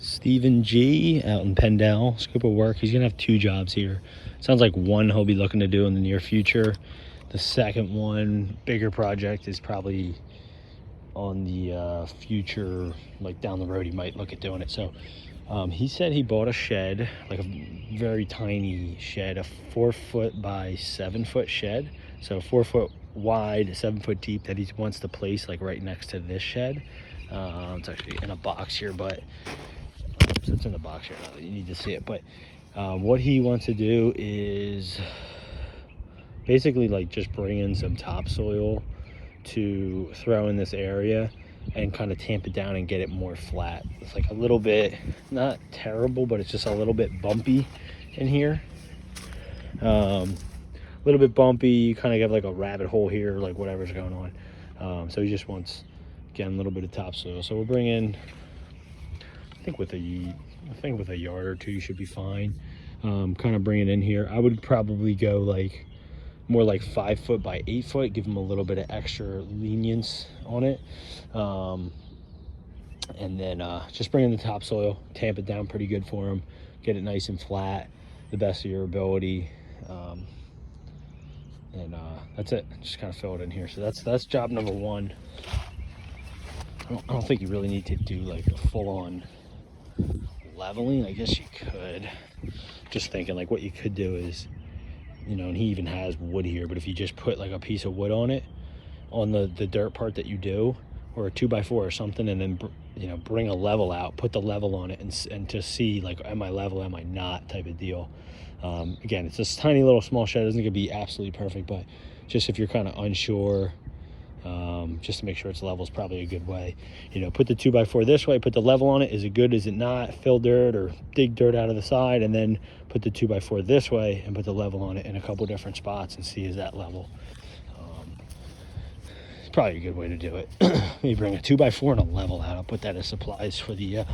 Stephen G out in Pendel, scope of work. He's gonna have 2 jobs here. Sounds like one he'll be looking to do in the near future. The second one, bigger project, is probably on the future, like down the road. He might look at doing it. So he said he bought a shed, like a very tiny shed, a 4-foot by 7-foot shed. So 4-foot wide, 7-foot deep, that he wants to place like right next to this shed. It's actually in a box here, but so it's in the box here. You need to see it. But what he wants to do is basically like just bring in some topsoil to throw in this area and kind of tamp it down and get it more flat. It's like a little bit, not terrible, but it's just a little bit bumpy in here. A little bit bumpy. You kind of have like a rabbit hole here, like whatever's going on. So he just wants, again, a little bit of topsoil. So we'll bring in, I think with a yard or 2 you should be fine. Kind of bring it in here. I would probably go like more like 5-foot by 8-foot, give them a little bit of extra lenience on it. And then just bring in the topsoil, tamp it down pretty good for them, get it nice and flat, the best of your ability. And that's it. Just kind of fill it in here. So that's job number 1. I don't think you really need to do like a full-on leveling. I guess you could. Just thinking like what you could do is, and he even has wood here, but if you just put like a piece of wood on it, on the dirt part that you do, or a 2x4 or something, and then bring a level out, put the level on it, and to see like, am I level, am I not, type of deal. Again, it's this tiny little small shed. It isn't gonna be absolutely perfect, but just if you're kind of unsure, just to make sure it's level is probably a good way. Put the 2x4 this way, put the level on it. Is it good, is it not? Fill dirt or dig dirt out of the side, and then put the 2x4 this way and put the level on it in a couple different spots and see is that level. It's probably a good way to do it. Maybe bring a 2x4 and a level out. I'll put that as supplies for the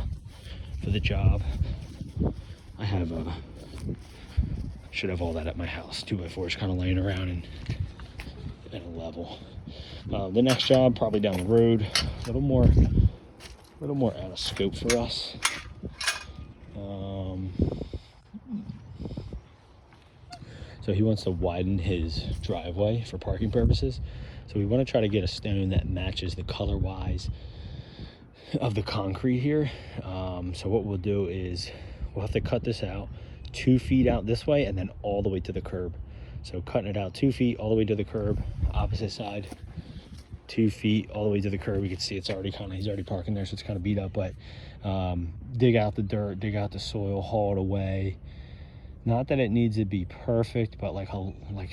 job. I have should have all that at my house. 2x4s kind of laying around and a level. The next job, probably down the road, a little more out of scope for us. So he wants to widen his driveway for parking purposes. So we want to try to get a stone that matches the color-wise of the concrete here. So what we'll do is we'll have to cut this out 2 feet out this way and then all the way to the curb. So cutting it out 2 feet all the way to the curb, opposite side, 2 feet all the way to the curb. You can see it's already he's already parking there, so it's kind of beat up, but dig out the dirt, dig out the soil, haul it away. Not that it needs to be perfect, but like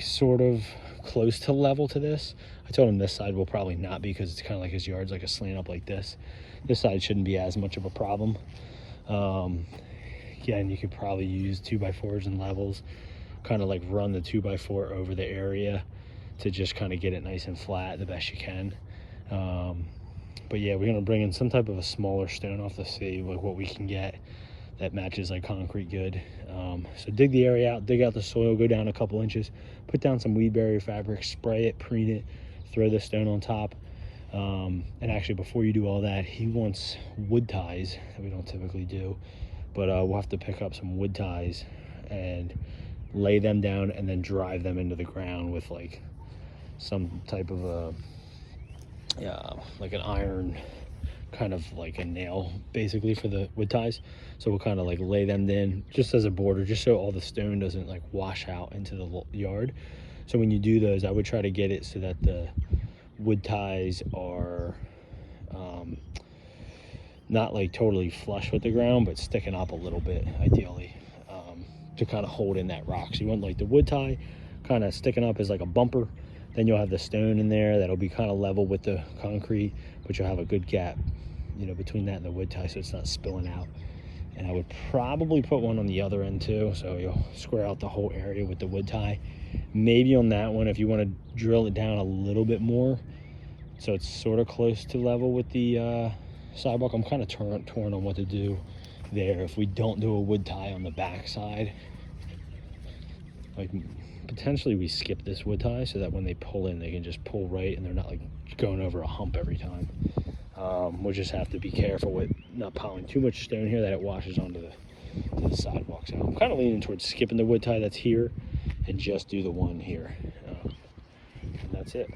sort of close to level to this. I told him this side will probably not be, because it's kind of like his yard's like a slant up like this. This side shouldn't be as much of a problem. Again, you could probably use 2x4s and levels, kind of like run the 2x4 over the area to just kind of get it nice and flat the best you can. But yeah, we're gonna bring in some type of a smaller stone off the sea, like what we can get that matches like concrete good. So dig the area out, dig out the soil, go down a couple inches, put down some weed barrier fabric, spray it, preen it, throw the stone on top. And actually, before you do all that, he wants wood ties that we don't typically do, but we'll have to pick up some wood ties and lay them down and then drive them into the ground with like some type of a like an iron, kind of like a nail basically for the wood ties. So we'll kind of like lay them in just as a border, just so all the stone doesn't like wash out into the yard. So when you do those, I would try to get it so that the wood ties are not like totally flush with the ground, but sticking up a little bit ideally, to kind of hold in that rock. So you want like the wood tie kind of sticking up as like a bumper, then you'll have the stone in there that'll be kind of level with the concrete, but you'll have a good gap between that and the wood tie, so it's not spilling out. And I would probably put one on the other end too, so you'll square out the whole area with the wood tie. Maybe on that one, if you want to drill it down a little bit more so it's sort of close to level with the sidewalk. I'm kind of torn on what to do there. If we don't do a wood tie on the back side, like potentially we skip this wood tie so that when they pull in, they can just pull right and they're not like going over a hump every time. We'll just have to be careful with not piling too much stone here that it washes onto the sidewalk. So I'm kind of leaning towards skipping the wood tie that's here and just do the one here. And that's it.